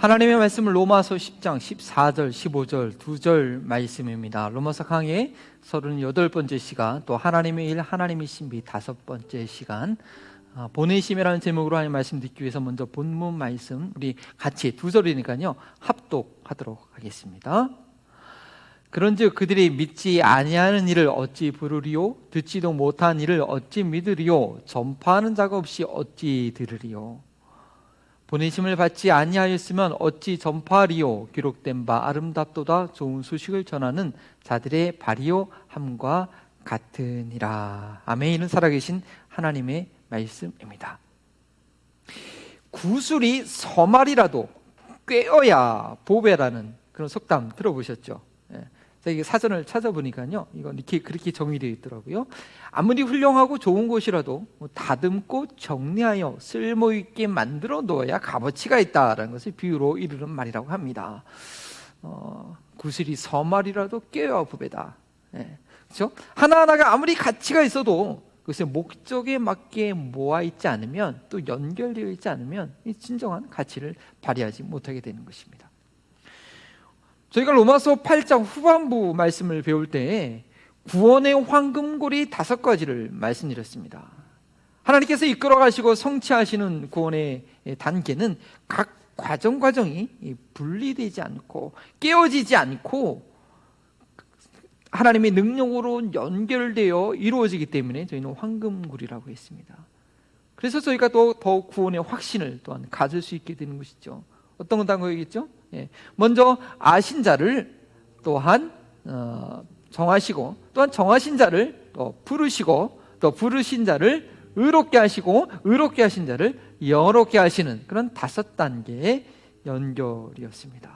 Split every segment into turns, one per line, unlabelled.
하나님의 말씀은 로마서 10장 14절 15절 2절 말씀입니다. 로마서 강의 38번째 시간, 또 하나님의 일 하나님의 신비 5번째 시간, 보내심이라는 제목으로 하나님 말씀 듣기 위해서 먼저 본문 말씀 우리 같이 2절이니까요 합독하도록 하겠습니다. 그런즉 그들이 믿지 아니하는 일을 어찌 부르리요? 듣지도 못한 일을 어찌 믿으리요? 전파하는 자가 없이 어찌 들으리요? 보내심을 받지 아니하였으면 어찌 전파하리요? 기록된 바 아름답도다 좋은 소식을 전하는 자들의 발이요 함과 같으니라. 아멘은 살아계신 하나님의 말씀입니다. 구슬이 서말이라도 꿰어야 보배라는 그런 속담 들어보셨죠? 이게 사전을 찾아보니까요, 이건 그렇게 정의되어 있더라고요. 아무리 훌륭하고 좋은 것이라도 다듬고 정리하여 쓸모있게 만들어 놓아야 값어치가 있다라는 것을 비유로 이르는 말이라고 합니다. 구슬이 서말이라도 꿰어야 부배다. 그렇죠? 하나하나가 아무리 가치가 있어도 그것의 목적에 맞게 모아 있지 않으면, 또 연결되어 있지 않으면 이 진정한 가치를 발휘하지 못하게 되는 것입니다. 저희가 로마서 8장 후반부 말씀을 배울 때 구원의 황금고리 5가지를 말씀드렸습니다. 하나님께서 이끌어 가시고 성취하시는 구원의 단계는 각 과정이 분리되지 않고 깨어지지 않고 하나님의 능력으로 연결되어 이루어지기 때문에 저희는 황금고리라고 했습니다. 그래서 저희가 더 구원의 확신을 또한 가질 수 있게 되는 것이죠. 어떤 단어이겠죠? 먼저 아신 자를 또한 정하시고, 또한 정하신 자를 또 부르시고, 또 부르신 자를 의롭게 하시고, 의롭게 하신 자를 영화롭게 하시는 그런 5단계의 연결이었습니다.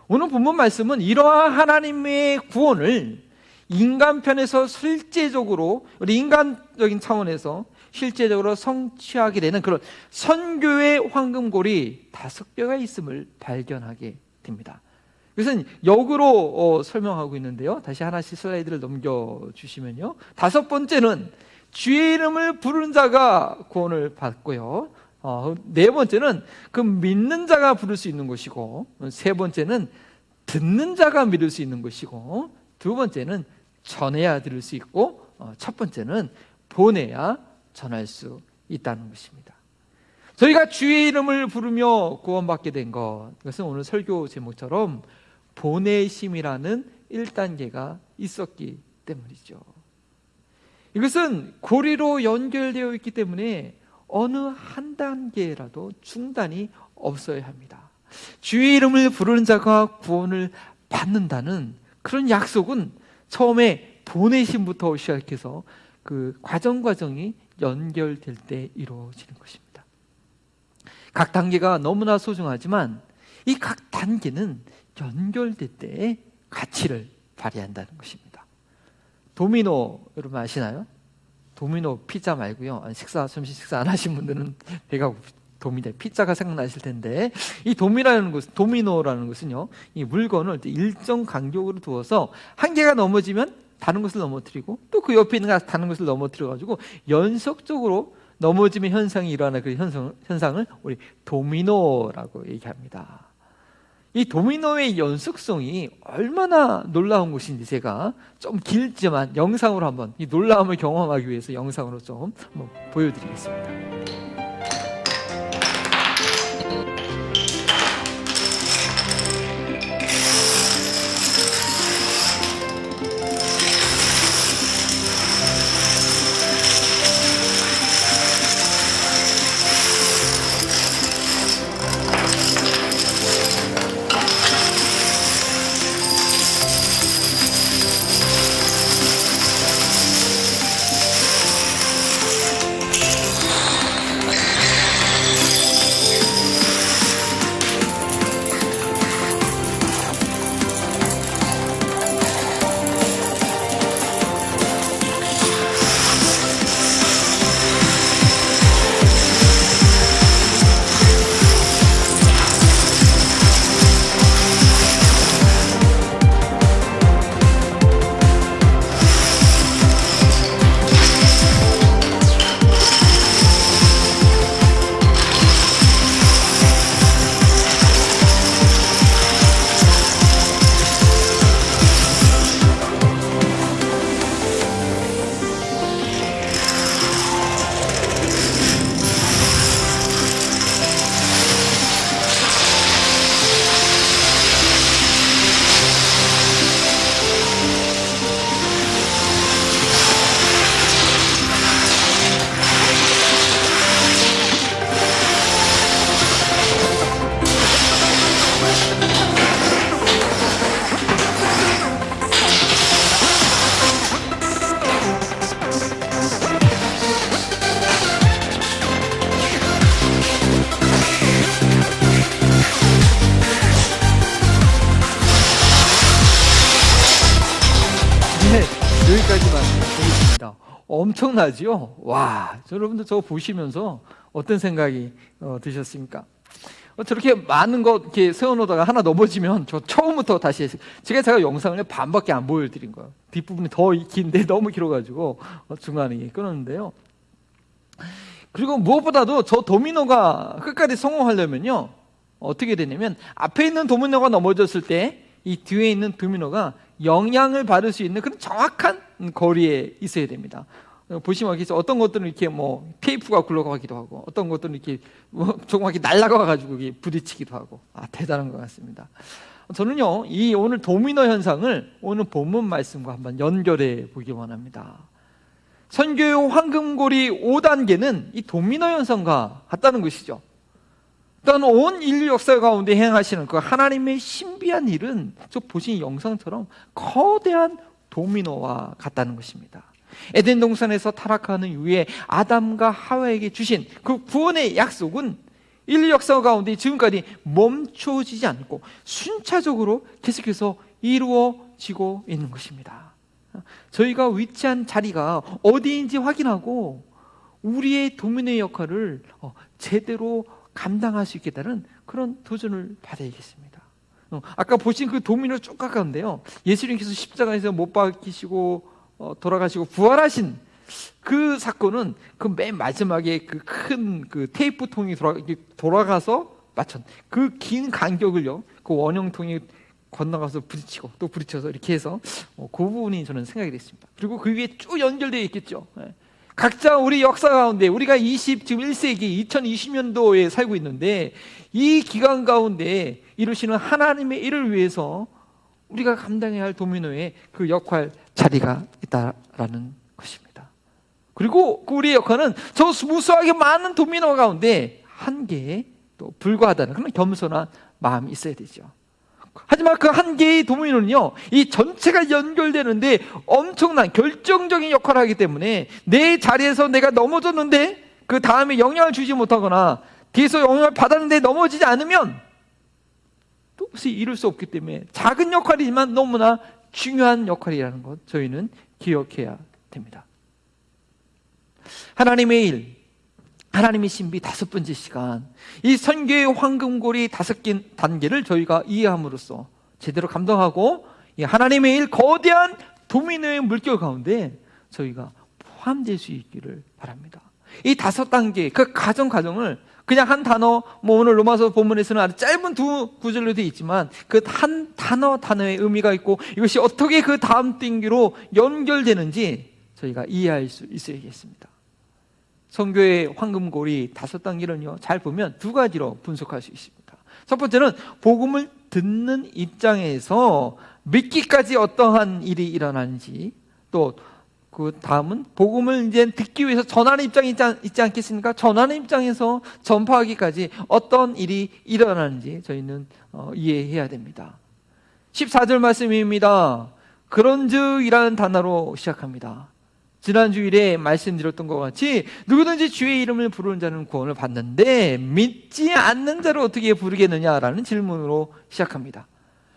오늘 본문 말씀은 이러한 하나님의 구원을 인간편에서 실제적으로, 우리 인간적인 차원에서 실제적으로 성취하게 되는 그런 선교의 황금고리 5개가 있음을 발견하게 됩니다. 이것은 역으로 설명하고 있는데요, 다시 하나씩 슬라이드를 넘겨주시면요, 5번째는 주의 이름을 부르는 자가 구원을 받고요, 4번째는 그 믿는 자가 부를 수 있는 것이고, 3번째는 듣는 자가 믿을 수 있는 것이고, 2번째는 전해야 들을 수 있고, 첫 번째는 보내야 전할 수 있다는 것입니다. 저희가 주의 이름을 부르며 구원받게 된 것, 이것은 오늘 설교 제목처럼 보내심이라는 1단계가 있었기 때문이죠. 이것은 고리로 연결되어 있기 때문에 어느 한 단계라도 중단이 없어야 합니다. 주의 이름을 부르는 자가 구원을 받는다는 그런 약속은 처음에 보내심부터 시작해서 그 과정이 연결될 때 이루어지는 것입니다. 각 단계가 너무나 소중하지만 이 각 단계는 연결될 때의 가치를 발휘한다는 것입니다. 도미노 여러분 아시나요? 도미노 피자 말고요, 점심 식사 안 하신 분들은 배가 피자가 생각나실 텐데, 이 도미노라는 것은요, 이 물건을 일정 간격으로 두어서 한 개가 넘어지면 다른 것을 넘어뜨리고, 또 그 옆에 있는 다른 것을 넘어뜨려 가지고 연속적으로 넘어지는 현상이 일어나는 그 현상을 우리 도미노라고 얘기합니다. 이 도미노의 연속성이 얼마나 놀라운 것인지 제가 좀 길지만 영상으로 한번 이 놀라움을 경험하기 위해서 영상으로 좀 한번 보여드리겠습니다. 엄청나죠? 와, 여러분들 저거 보시면서 어떤 생각이 드셨습니까? 저렇게 많은 거 이렇게 세워놓다가 하나 넘어지면 저 처음부터 다시 했어요. 제가 영상을 반밖에 안 보여드린 거예요. 뒷부분이 더 긴데 너무 길어가지고 중간에 끊었는데요. 그리고 무엇보다도 저 도미노가 끝까지 성공하려면요, 어떻게 되냐면 앞에 있는 도미노가 넘어졌을 때 이 뒤에 있는 도미노가 영향을 받을 수 있는 그런 정확한 거리에 있어야 됩니다. 보시면 알겠죠. 어떤 것들은 이렇게 뭐 테이프가 굴러가기도 하고, 어떤 것들은 이렇게 뭐 조그맣게 날아가가지고 부딪히기도 하고, 대단한 것 같습니다. 저는요, 이 오늘 도미노 현상을 오늘 본문 말씀과 한번 연결해 보기 원합니다. 선교의 황금고리 5단계는 이 도미노 현상과 같다는 것이죠. 또한 온 인류 역사 가운데 행하시는 그 하나님의 신비한 일은 저 보신 영상처럼 거대한 도미노와 같다는 것입니다. 에덴 동산에서 타락하는 이후에 아담과 하와에게 주신 그 구원의 약속은 인류 역사 가운데 지금까지 멈춰지지 않고 순차적으로 계속해서 이루어지고 있는 것입니다. 저희가 위치한 자리가 어디인지 확인하고 우리의 도미노의 역할을 제대로 감당할 수 있겠다는 그런 도전을 받아야겠습니다. 아까 보신 그 도미노 쭉 가까운데요, 예수님께서 십자가에서 못 박히시고 돌아가시고 부활하신 그 사건은 그 맨 마지막에 그 큰 그 테이프 통이 돌아가서 맞춘 그 긴 간격을요, 그 원형통이 건너가서 부딪히고 또 부딪혀서 이렇게 해서 그 부분이 저는 생각이 됐습니다. 그리고 그 위에 쭉 연결되어 있겠죠. 각자 우리 역사 가운데 우리가 지금 1세기 2020년도에 살고 있는데 이 기간 가운데 이루시는 하나님의 일을 위해서 우리가 감당해야 할 도미노의 그 역할 자리가 있다라는 것입니다. 그리고 그 우리의 역할은 저 무수하게 많은 도미노 가운데 한 개에 또 불과하다는 그런 겸손한 마음이 있어야 되죠. 하지만 그 한 개의 도미노는요, 이 전체가 연결되는데 엄청난 결정적인 역할을 하기 때문에 내 자리에서 내가 넘어졌는데 그 다음에 영향을 주지 못하거나 뒤에서 영향을 받았는데 넘어지지 않으면 또다시 이룰 수 없기 때문에 작은 역할이지만 너무나 중요한 역할이라는 것 저희는 기억해야 됩니다. 하나님의 일, 하나님의 신비 5번째 시간, 이 선교의 황금고리 5개 단계를 저희가 이해함으로써 제대로 감당하고 이 하나님의 일 거대한 도미노의 물결 가운데 저희가 포함될 수 있기를 바랍니다. 이 5단계 그 과정을 그냥 한 단어, 뭐 오늘 로마서 본문에서는 아주 짧은 2구절로 되어 있지만 그 한 단어의 의미가 있고 이것이 어떻게 그 다음 단계로 연결되는지 저희가 이해할 수 있어야겠습니다. 선교의 황금고리 5단계는요, 잘 보면 2가지로 분석할 수 있습니다. 첫 번째는 복음을 듣는 입장에서 믿기까지 어떠한 일이 일어나는지, 또 그 다음은 복음을 이제 듣기 위해서 전하는 입장이 있지 않겠습니까? 전하는 입장에서 전파하기까지 어떤 일이 일어나는지 저희는 이해해야 됩니다. 14절 말씀입니다. 그런즉이라는 단어로 시작합니다. 지난 주일에 말씀드렸던 것 같이 누구든지 주의 이름을 부르는 자는 구원을 받는데 믿지 않는 자를 어떻게 부르겠느냐라는 질문으로 시작합니다.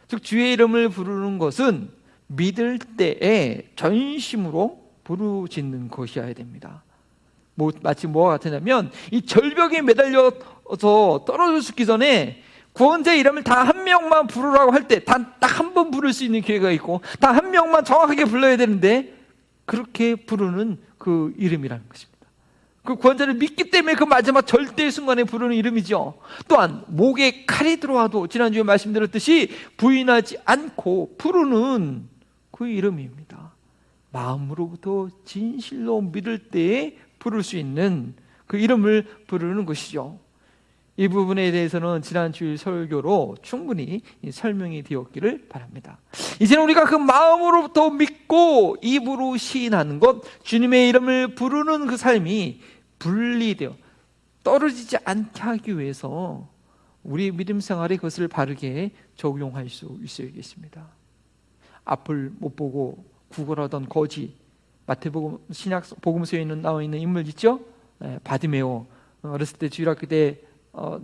즉 주의 이름을 부르는 것은 믿을 때에 전심으로 부르짖는 것이어야 됩니다. 마치 뭐와 같으냐면 이 절벽에 매달려서 떨어져 죽기 전에 구원자의 이름을 다 한 명만 부르라고 할 때 단 딱 한 번 부를 수 있는 기회가 있고 단 한 명만 정확하게 불러야 되는데 그렇게 부르는 그 이름이라는 것입니다. 그 구원자를 믿기 때문에 그 마지막 절대의 순간에 부르는 이름이죠. 또한 목에 칼이 들어와도 지난주에 말씀드렸듯이 부인하지 않고 부르는 그 이름입니다. 마음으로부터 진실로 믿을 때에 부를 수 있는 그 이름을 부르는 것이죠. 이 부분에 대해서는 지난 주일 설교로 충분히 설명이 되었기를 바랍니다. 이제는 우리가 그 마음으로부터 믿고 입으로 시인하는 것, 주님의 이름을 부르는 그 삶이 분리되어 떨어지지 않게 하기 위해서 우리 믿음 생활에 그것을 바르게 적용할 수 있어야겠습니다. 앞을 못 보고 구걸하던 거지, 마태복음 신약 복음서에 나와 있는 인물 있죠? 바디메오. 어렸을 때 주일학교 때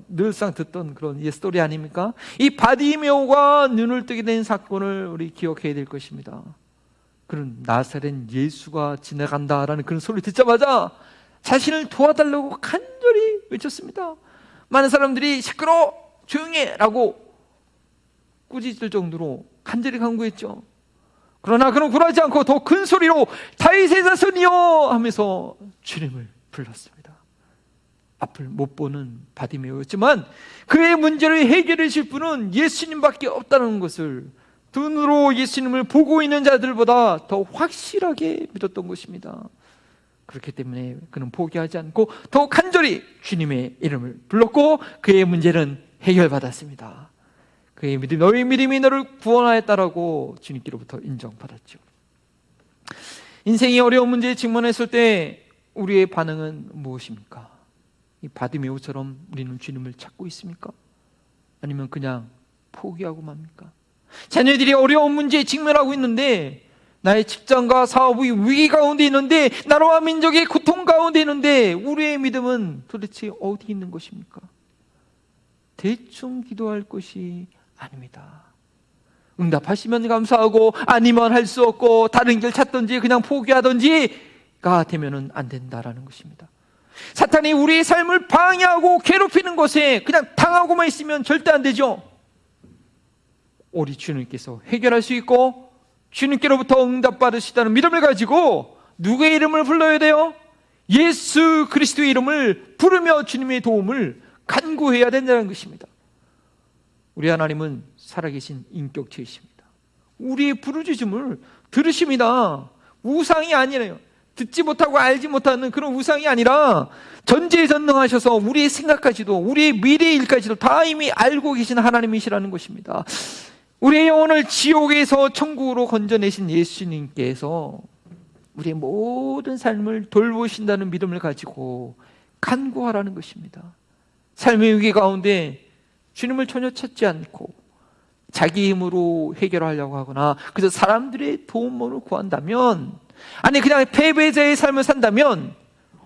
늘상 듣던 그런 스토리 아닙니까? 이 바디메오가 눈을 뜨게 된 사건을 우리 기억해야 될 것입니다. 그런 나사렛 예수가 지나간다라는 그런 소리를 듣자마자 자신을 도와달라고 간절히 외쳤습니다. 많은 사람들이 시끄러워 조용히 해 라고 꾸짖을 정도로 간절히 간구했죠. 그러나 그는 굴하지 않고 더 큰 소리로 다윗의 자손이여 하면서 주님을 불렀습니다. 앞을 못 보는 바디메오였지만 그의 문제를 해결해 줄 분은 예수님밖에 없다는 것을 눈으로 예수님을 보고 있는 자들보다 더 확실하게 믿었던 것입니다. 그렇기 때문에 그는 포기하지 않고 더 간절히 주님의 이름을 불렀고 그의 문제는 해결받았습니다. 그의 믿음, 너의 믿음이 너를 구원하였다라고 주님께로부터 인정받았죠. 인생이 어려운 문제에 직면했을 때 우리의 반응은 무엇입니까? 이 바디메오처럼 우리는 주님을 찾고 있습니까? 아니면 그냥 포기하고 맙니까? 자녀들이 어려운 문제에 직면하고 있는데, 나의 직장과 사업이 위기 가운데 있는데, 나라와 민족이 고통 가운데 있는데 우리의 믿음은 도대체 어디 있는 것입니까? 대충 기도할 것이 아닙니다. 응답하시면 감사하고 아니면 할 수 없고 다른 길 찾든지 그냥 포기하든지가 되면은 안 된다라는 것입니다. 사탄이 우리의 삶을 방해하고 괴롭히는 것에 그냥 당하고만 있으면 절대 안 되죠. 우리 주님께서 해결할 수 있고 주님께로부터 응답받으시다는 믿음을 가지고 누구의 이름을 불러야 돼요? 예수 그리스도의 이름을 부르며 주님의 도움을 간구해야 된다는 것입니다. 우리 하나님은 살아계신 인격체이십니다. 우리의 부르짖음을 들으십니다. 우상이 아니래요. 듣지 못하고 알지 못하는 그런 우상이 아니라 전지전능하셔서 우리의 생각까지도 우리의 미래의 일까지도 다 이미 알고 계신 하나님이시라는 것입니다. 우리의 영혼을 지옥에서 천국으로 건져내신 예수님께서 우리의 모든 삶을 돌보신다는 믿음을 가지고 간구하라는 것입니다. 삶의 위기 가운데 주님을 전혀 찾지 않고 자기 힘으로 해결하려고 하거나 그저 사람들의 도움을 구한다면, 아니 그냥 패배자의 삶을 산다면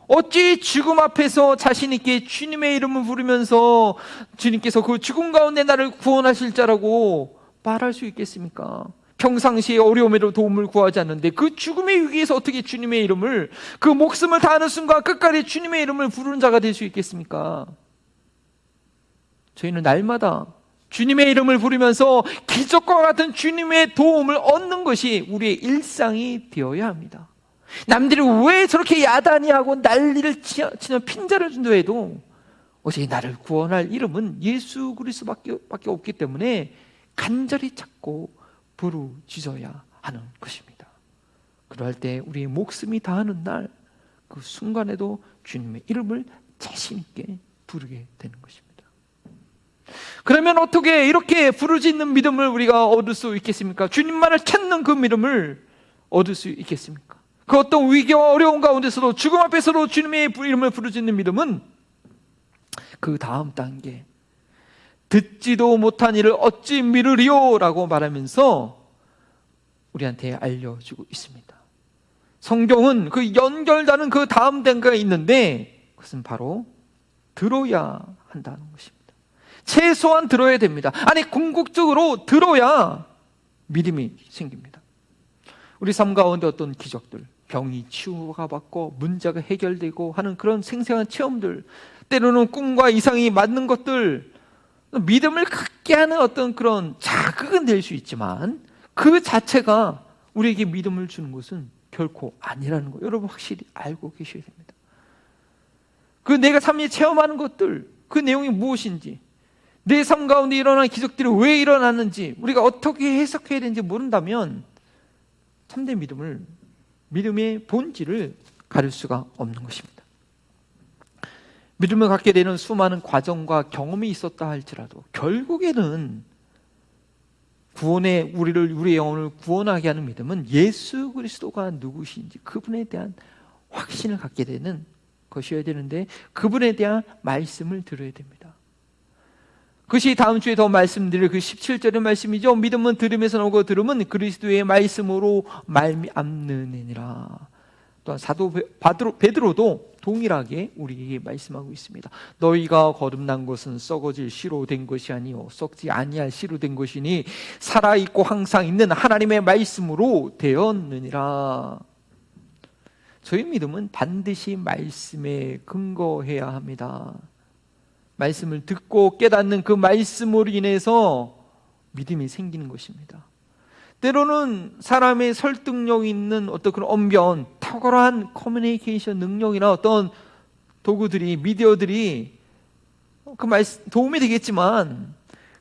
어찌 죽음 앞에서 자신 있게 주님의 이름을 부르면서 주님께서 그 죽음 가운데 나를 구원하실 자라고 말할 수 있겠습니까? 평상시에 어려움에도 도움을 구하지 않는데 그 죽음의 위기에서 어떻게 주님의 이름을, 그 목숨을 다하는 순간 끝까지 주님의 이름을 부르는 자가 될 수 있겠습니까? 저희는 날마다 주님의 이름을 부르면서 기적과 같은 주님의 도움을 얻는 것이 우리의 일상이 되어야 합니다. 남들이 왜 저렇게 야단이 하고 난리를 치며 핀자를 준다 해도 어제 나를 구원할 이름은 예수 그리스도밖에 없기 때문에 간절히 찾고 부르짖어야 하는 것입니다. 그럴 때 우리의 목숨이 다하는 날, 그 순간에도 주님의 이름을 자신 있게 부르게 되는 것입니다. 그러면 어떻게 이렇게 부르짖는 믿음을 우리가 얻을 수 있겠습니까? 주님만을 찾는 그 믿음을 얻을 수 있겠습니까? 그 어떤 위기와 어려운 가운데서도 죽음 앞에서도 주님의 이름을 부르짖는 믿음은 그 다음 단계, 듣지도 못한 일을 어찌 미루리요 라고 말하면서 우리한테 알려주고 있습니다. 성경은 그 연결되는 그 다음 단계가 있는데 그것은 바로 들어야 한다는 것입니다. 최소한 들어야 됩니다. 아니 궁극적으로 들어야 믿음이 생깁니다. 우리 삶 가운데 어떤 기적들, 병이 치유가 받고 문제가 해결되고 하는 그런 생생한 체험들, 때로는 꿈과 이상이 맞는 것들, 믿음을 갖게 하는 어떤 그런 자극은 될 수 있지만 그 자체가 우리에게 믿음을 주는 것은 결코 아니라는 거 여러분 확실히 알고 계셔야 됩니다. 그 내가 삶에 체험하는 것들, 그 내용이 무엇인지, 내 삶 가운데 일어난 기적들이 왜 일어났는지 우리가 어떻게 해석해야 되는지 모른다면 참된 믿음의 본질을 가릴 수가 없는 것입니다. 믿음을 갖게 되는 수많은 과정과 경험이 있었다 할지라도 결국에는 우리의 영혼을 구원하게 하는 믿음은 예수 그리스도가 누구신지 그분에 대한 확신을 갖게 되는 것이어야 되는데 그분에 대한 말씀을 들어야 됩니다. 그것이 다음 주에 더 말씀드릴 그 17절의 말씀이죠. 믿음은 들음에서 나오고 들음은 그리스도의 말씀으로 말미암느니라. 또한 사도 베드로도 동일하게 우리에게 말씀하고 있습니다. 너희가 거듭난 것은 썩어질 씨로 된 것이 아니요 썩지 아니할 씨로 된 것이니 살아있고 항상 있는 하나님의 말씀으로 되었느니라. 저희 믿음은 반드시 말씀에 근거해야 합니다. 말씀을 듣고 깨닫는 그 말씀으로 인해서 믿음이 생기는 것입니다. 때로는 사람의 설득력 있는 어떤 그런 언변, 탁월한 커뮤니케이션 능력이나 어떤 도구들이, 미디어들이 그 말씀 도움이 되겠지만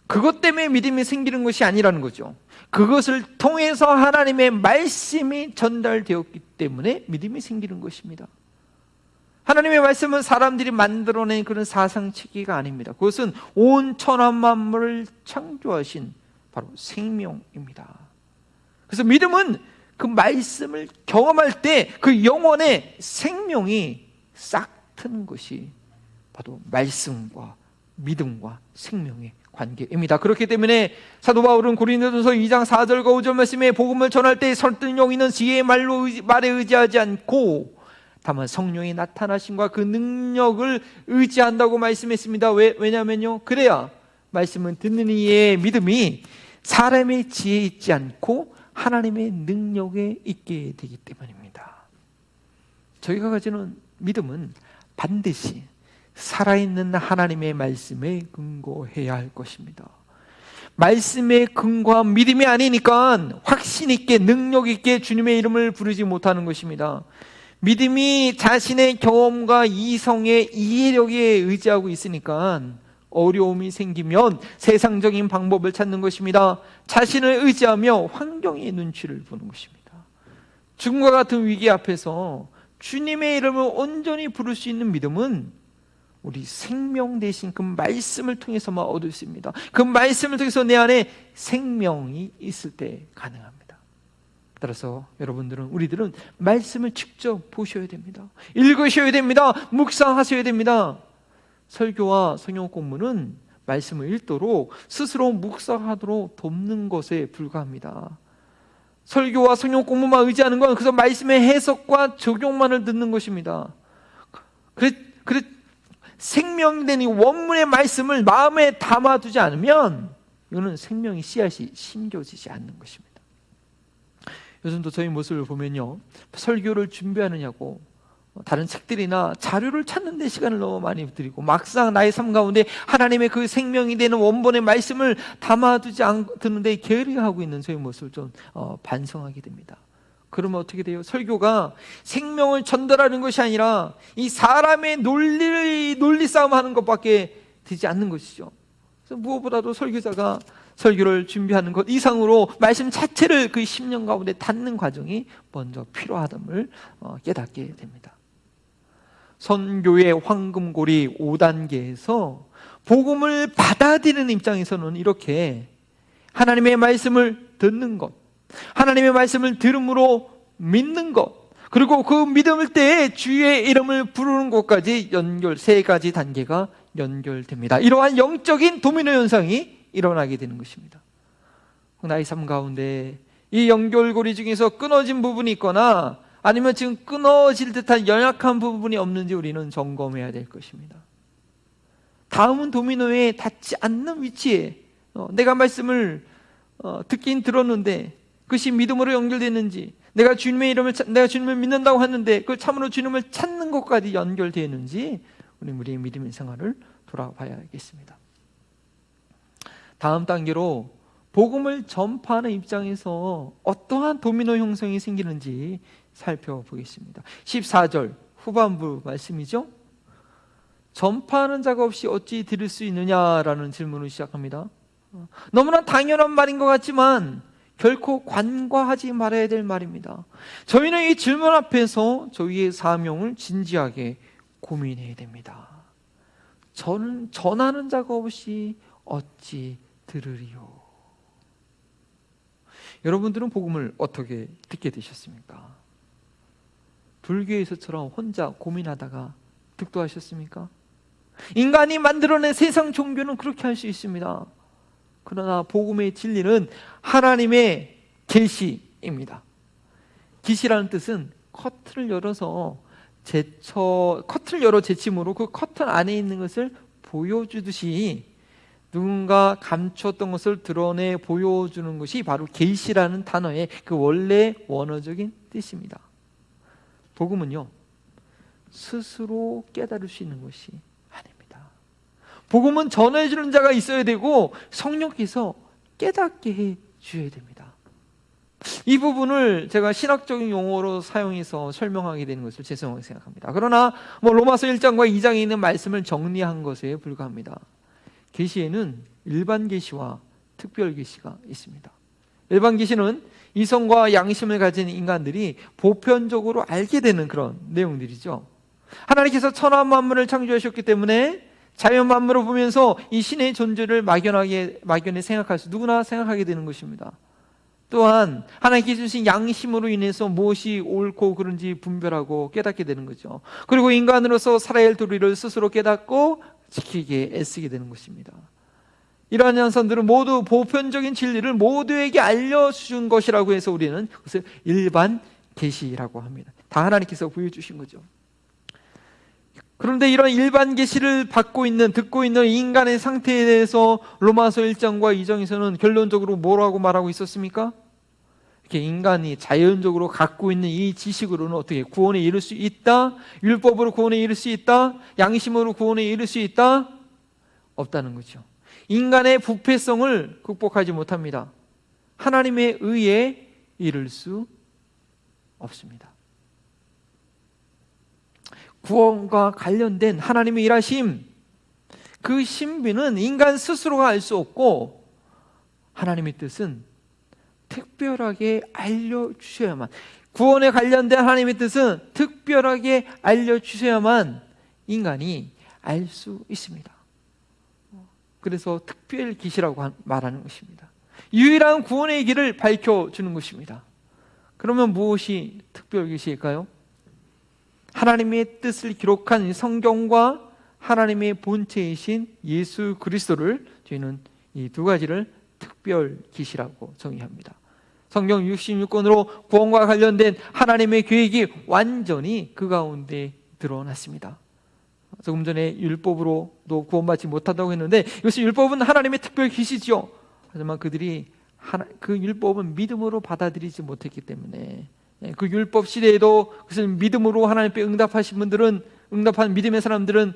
그것 때문에 믿음이 생기는 것이 아니라는 거죠. 그것을 통해서 하나님의 말씀이 전달되었기 때문에 믿음이 생기는 것입니다. 하나님의 말씀은 사람들이 만들어낸 그런 사상체계가 아닙니다. 그것은 온 천하 만물을 창조하신 바로 생명입니다. 그래서 믿음은 그 말씀을 경험할 때 그 영혼의 생명이 싹 트는 것이 바로 말씀과 믿음과 생명의 관계입니다. 그렇기 때문에 사도 바울은 고린도전서 2장 4절과 5절 말씀에 복음을 전할 때 설득력 있는 지혜의 말에 의지하지 않고 다만 성령의 나타나심과 그 능력을 의지한다고 말씀했습니다. 왜냐하면요, 그래야 말씀은 듣는 이의 믿음이 사람의 지혜에 있지 않고 하나님의 능력에 있게 되기 때문입니다. 저희가 가지는 믿음은 반드시 살아있는 하나님의 말씀에 근거해야 할 것입니다. 말씀에 근거한 믿음이 아니니까 확신 있게 능력 있게 주님의 이름을 부르지 못하는 것입니다. 믿음이 자신의 경험과 이성의 이해력에 의지하고 있으니까 어려움이 생기면 세상적인 방법을 찾는 것입니다. 자신을 의지하며 환경의 눈치를 보는 것입니다. 죽음과 같은 위기 앞에서 주님의 이름을 온전히 부를 수 있는 믿음은 우리 생명 대신 그 말씀을 통해서만 얻을 수 있습니다. 그 말씀을 통해서 내 안에 생명이 있을 때 가능합니다. 따라서 여러분들은, 우리들은 말씀을 직접 보셔야 됩니다. 읽으셔야 됩니다. 묵상하셔야 됩니다. 설교와 성경 공부는 말씀을 읽도록 스스로 묵상하도록 돕는 것에 불과합니다. 설교와 성경 공부만 의지하는 건 그래서 말씀의 해석과 적용만을 듣는 것입니다. 생명된 이 원문의 말씀을 마음에 담아두지 않으면 이거는 생명의 씨앗이 심겨지지 않는 것입니다. 요즘도 저희 모습을 보면요, 설교를 준비하느냐고 다른 책들이나 자료를 찾는 데 시간을 너무 많이 들이고 막상 나의 삶 가운데 하나님의 그 생명이 되는 원본의 말씀을 담아두지 않는데 게으르하고 있는 저희 모습을 좀 반성하게 됩니다. 그러면 어떻게 돼요? 설교가 생명을 전달하는 것이 아니라 이 사람의 논리 싸움하는 것밖에 되지 않는 것이죠. 그래서 무엇보다도 설교자가 설교를 준비하는 것 이상으로 말씀 자체를 그 10년 가운데 닫는 과정이 먼저 필요하다를 깨닫게 됩니다. 선교의 황금고리 5단계에서 복음을 받아들이는 입장에서는 이렇게 하나님의 말씀을 듣는 것, 하나님의 말씀을 들음으로 믿는 것, 그리고 그 믿음을 때에 주의 이름을 부르는 것까지 세 가지 단계가 연결됩니다. 이러한 영적인 도미노 현상이 일어나게 되는 것입니다. 나의 삶 가운데 이 연결고리 중에서 끊어진 부분이 있거나 아니면 지금 끊어질 듯한 연약한 부분이 없는지 우리는 점검해야 될 것입니다. 다음은 도미노에 닿지 않는 위치에 내가 말씀을 듣긴 들었는데 그것이 믿음으로 연결되는지, 내가 주님을 믿는다고 하는데 그 참으로 주님을 찾는 것까지 연결되는지 우리의 믿음의 생활을 돌아봐야겠습니다. 다음 단계로 복음을 전파하는 입장에서 어떠한 도미노 형성이 생기는지 살펴보겠습니다. 14절 후반부 말씀이죠. 전파하는 자가 없이 어찌 들을 수 있느냐라는 질문을 시작합니다. 너무나 당연한 말인 것 같지만 결코 관과하지 말아야 될 말입니다. 저희는 이 질문 앞에서 저희의 사명을 진지하게 고민해야 됩니다. 저는 전하는 자가 없이 어찌 들으리요. 여러분들은 복음을 어떻게 듣게 되셨습니까? 불교에서처럼 혼자 고민하다가 득도하셨습니까? 인간이 만들어낸 세상 종교는 그렇게 할 수 있습니다. 그러나 복음의 진리는 하나님의 계시입니다. 계시라는 뜻은 커튼을 열어서 커튼을 열어 제침으로 그 커튼 안에 있는 것을 보여주듯이 누군가 감추었던 것을 드러내 보여주는 것이 바로 계시라는 단어의 그 원래 원어적인 뜻입니다. 복음은요, 스스로 깨달을 수 있는 것이 아닙니다. 복음은 전해주는 자가 있어야 되고 성령께서 깨닫게 해 주셔야 됩니다. 이 부분을 제가 신학적인 용어로 사용해서 설명하게 되는 것을 죄송하게 생각합니다. 그러나 로마서 1장과 2장에 있는 말씀을 정리한 것에 불과합니다. 계시에는 일반 계시와 특별 계시가 있습니다. 일반 계시는 이성과 양심을 가진 인간들이 보편적으로 알게 되는 그런 내용들이죠. 하나님께서 천하 만물을 창조하셨기 때문에 자연 만물을 보면서 이 신의 존재를 막연히 누구나 생각하게 되는 것입니다. 또한 하나님께 주신 양심으로 인해서 무엇이 옳고 그른지 분별하고 깨닫게 되는 거죠. 그리고 인간으로서 살아야 할 도리를 스스로 깨닫고 지키기에 애쓰게 되는 것입니다. 이러한 현상들은 모두 보편적인 진리를 모두에게 알려준 것이라고 해서 우리는 그것을 일반 계시라고 합니다. 다 하나님께서 보여주신 거죠. 그런데 이런 일반 계시를 듣고 있는 인간의 상태에 대해서 로마서 1장과 2장에서는 결론적으로 뭐라고 말하고 있었습니까? 이렇게 인간이 자연적으로 갖고 있는 이 지식으로는 어떻게 구원에 이를 수 있다? 율법으로 구원에 이를 수 있다? 양심으로 구원에 이를 수 있다? 없다는 거죠. 인간의 부패성을 극복하지 못합니다. 하나님의 의에 이를 수 없습니다. 구원과 관련된 하나님의 일하심, 그 신비는 인간 스스로가 알 수 없고 하나님의 뜻은 특별하게 알려주셔야만, 구원에 관련된 하나님의 뜻은 특별하게 알려주셔야만 인간이 알 수 있습니다. 그래서 특별 계시라고 말하는 것입니다. 유일한 구원의 길을 밝혀주는 것입니다. 그러면 무엇이 특별 계시일까요? 하나님의 뜻을 기록한 성경과 하나님의 본체이신 예수 그리스도를 저희는 이 두 가지를 특별 계시라고 정의합니다. 성경 66권으로 구원과 관련된 하나님의 계획이 완전히 그 가운데 드러났습니다. 조금 전에 율법으로도 구원받지 못한다고 했는데 이것이 율법은 하나님의 특별 계시죠. 하지만 그들이 그 율법은 믿음으로 받아들이지 못했기 때문에 그 율법 시대에도 그것을 믿음으로 하나님께 응답한 믿음의 사람들은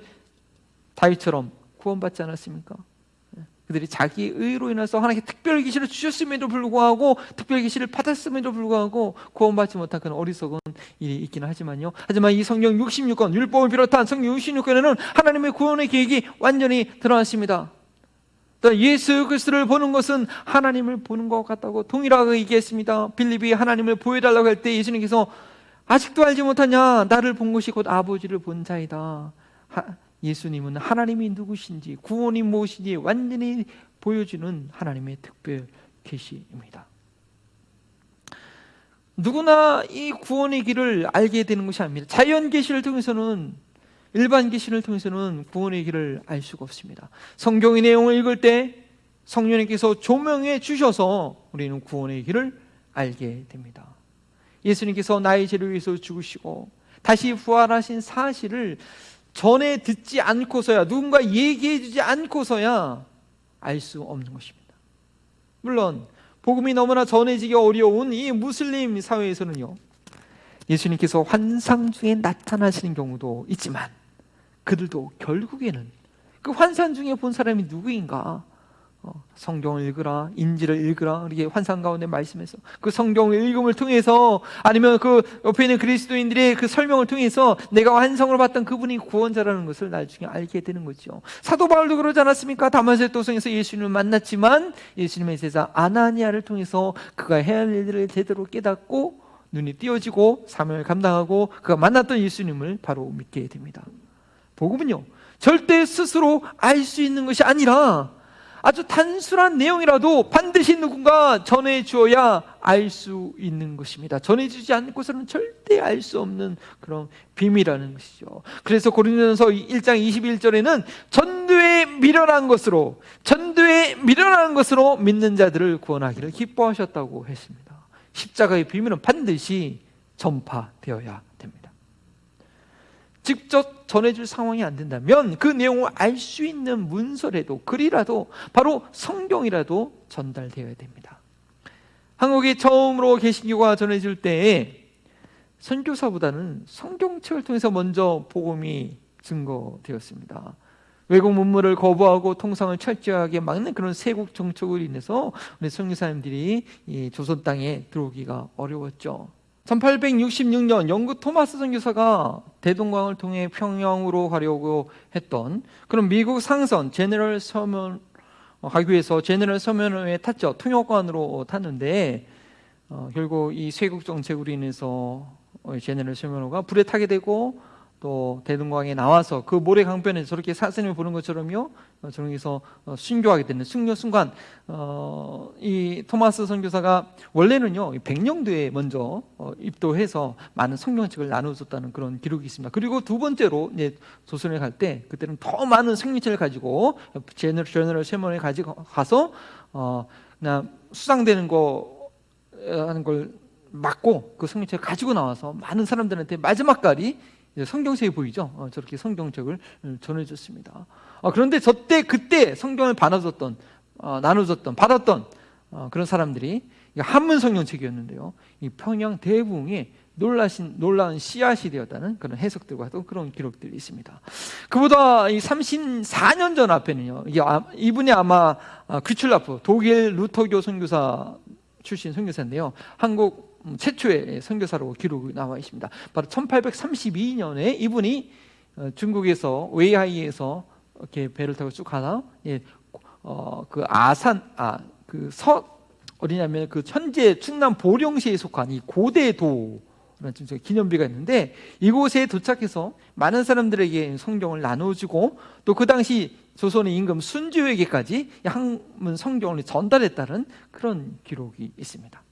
다윗처럼 구원받지 않았습니까? 그들이 자기 의로 인해서 하나님께 특별 계시를 주셨음에도 불구하고 특별 계시를 받았음에도 불구하고 구원받지 못한 그런 어리석은 일이 있기는 하지만요. 하지만 이 성경 66권, 율법을 비롯한 성경 66권에는 하나님의 구원의 계획이 완전히 드러났습니다. 예수 그리스도를 보는 것은 하나님을 보는 것 같다고 동일하게 얘기했습니다. 빌립이 하나님을 보여달라고 할 때 예수님께서 아직도 알지 못하냐? 나를 본 것이 곧 아버지를 본 자이다. 예수님은 하나님이 누구신지, 구원이 무엇인지 완전히 보여주는 하나님의 특별 계시입니다. 누구나 이 구원의 길을 알게 되는 것이 아닙니다. 자연 계시를 통해서는, 일반 계시를 통해서는 구원의 길을 알 수가 없습니다. 성경의 내용을 읽을 때 성령님께서 조명해 주셔서 우리는 구원의 길을 알게 됩니다. 예수님께서 나의 죄를 위해서 죽으시고 다시 부활하신 사실을 전에 듣지 않고서야, 누군가 얘기해 주지 않고서야 알 수 없는 것입니다. 물론 복음이 너무나 전해지기 어려운 이 무슬림 사회에서는요, 예수님께서 환상 중에 나타나시는 경우도 있지만 그들도 결국에는 그 환상 중에 본 사람이 누구인가, 성경을 읽으라, 인지를 읽으라, 이렇게 환상 가운데 말씀해서 그 성경을 읽음을 통해서, 아니면 그 옆에 있는 그리스도인들의 그 설명을 통해서 내가 환상으로 봤던 그분이 구원자라는 것을 나중에 알게 되는 거죠. 사도 바울도 그러지 않았습니까? 다마스의 도성에서 예수님을 만났지만 예수님의 제자 아나니아를 통해서 그가 해야 할 일들을 제대로 깨닫고 눈이 띄어지고 사명을 감당하고 그가 만났던 예수님을 바로 믿게 됩니다. 복음은요, 절대 스스로 알 수 있는 것이 아니라 아주 단순한 내용이라도 반드시 누군가 전해주어야 알 수 있는 것입니다. 전해주지 않고서는 절대 알 수 없는 그런 비밀이라는 것이죠. 그래서 고린도전서 1장 21절에는 전도에 미련한 것으로 믿는 자들을 구원하기를 기뻐하셨다고 했습니다. 십자가의 비밀은 반드시 전파되어야 됩니다. 직접 전해줄 상황이 안 된다면 그 내용을 알 수 있는 문서라도, 글이라도, 바로 성경이라도 전달되어야 됩니다. 한국에 처음으로 개신교가 전해질 때에 선교사보다는 성경책을 통해서 먼저 복음이 증거되었습니다. 외국 문물을 거부하고 통상을 철저하게 막는 그런 세국 정책으로 인해서 우리 선교사님들이 이 조선 땅에 들어오기가 어려웠죠. 1866년 영국 토마스 선교사가 대동강을 통해 평양으로 가려고 했던 그런 미국 상선 제너럴 서면 가기 위해서 제너럴 서면호에 탔죠. 통역관으로 탔는데 결국 이 세국 정책으로 인해서 제너럴 서면호가 불에 타게 되고 또 대동강에 나와서 그 모래 강변에서 저렇게 사슴을 보는 것처럼요, 저기서 순교하게 되는 순교 순간, 이 토마스 선교사가 원래는요 백령도에 먼저 입도해서 많은 성경책을 나눠줬다는 그런 기록이 있습니다. 그리고 두 번째로 이제 조선에 갈 때 그때는 더 많은 성경책을 가지고 제너럴 세먼에 가지고 가서 그냥 수상되는 거 하는 걸 막고 그 성경책을 가지고 나와서 많은 사람들한테 마지막까지 성경책이 보이죠. 저렇게 성경책을 전해줬습니다. 그런데 그때 성경을 나눠줬던, 받았던 그런 사람들이 한문 성경책이었는데요. 이 평양 대붕에 놀라운 씨앗이 되었다는 그런 해석들과도 그런 기록들이 있습니다. 그보다 이 34년 전 앞에는요, 이분이 아마 귀출라프 독일 루터교 선교사 출신 선교사인데요, 한국 최초의 선교사로 기록이 나와 있습니다. 바로 1832년에 이분이 중국에서 웨이하이에서 이렇게 배를 타고 쭉 가다 그 아산 어디냐면 그 현재 충남 보령시에 속한 이 고대도라는 기념비가 있는데, 이곳에 도착해서 많은 사람들에게 성경을 나눠주고 또 그 당시 조선의 임금 순주에게까지 한문 성경을 전달했다는 그런 기록이 있습니다.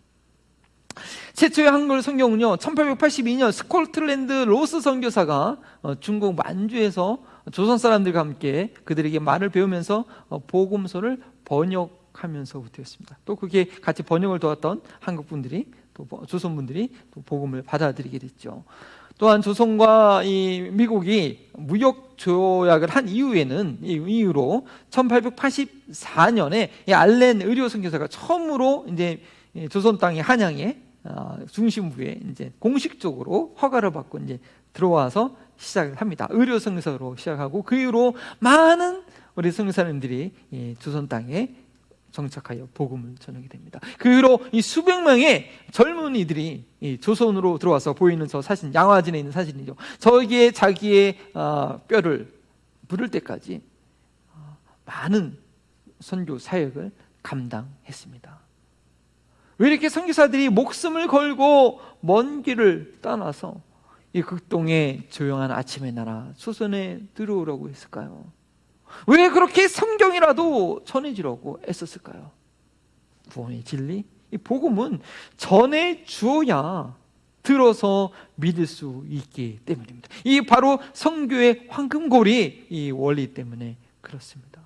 최초의 한글 성경은요 1882년 스코틀랜드 로스 선교사가 중국 만주에서 조선 사람들과 함께 그들에게 말을 배우면서 복음서를 번역하면서부터였습니다. 또 그게 같이 번역을 도왔던 한국 분들이, 또 조선 분들이 또 복음을 받아들이게 됐죠. 또한 조선과 이 미국이 무역 조약을 한 이후로 1884년에 알렌 의료 선교사가 처음으로 이제 조선 땅의 한양에 중심부에 이제 공식적으로 허가를 받고 이제 들어와서 시작을 합니다. 의료 선교사로 시작하고 그 이후로 많은 우리 선교사님들이 조선 땅에 정착하여 복음을 전하게 됩니다. 그 이후로 이 수백 명의 젊은이들이 이 조선으로 들어와서 보이는 저 사진, 양화진에 있는 사진이죠. 저기에 자기의 뼈를 묻을 때까지 많은 선교 사역을 감당했습니다. 왜 이렇게 선교사들이 목숨을 걸고 먼 길을 떠나서 이 극동의 조용한 아침의 나라 조선에 들어오라고 했을까요? 왜 그렇게 성경이라도 전해지려고 애썼을까요? 구원의 진리, 이 복음은 전해 주어야 들어서 믿을 수 있기 때문입니다. 이 바로 선교의 황금고리 이 원리 때문에 그렇습니다.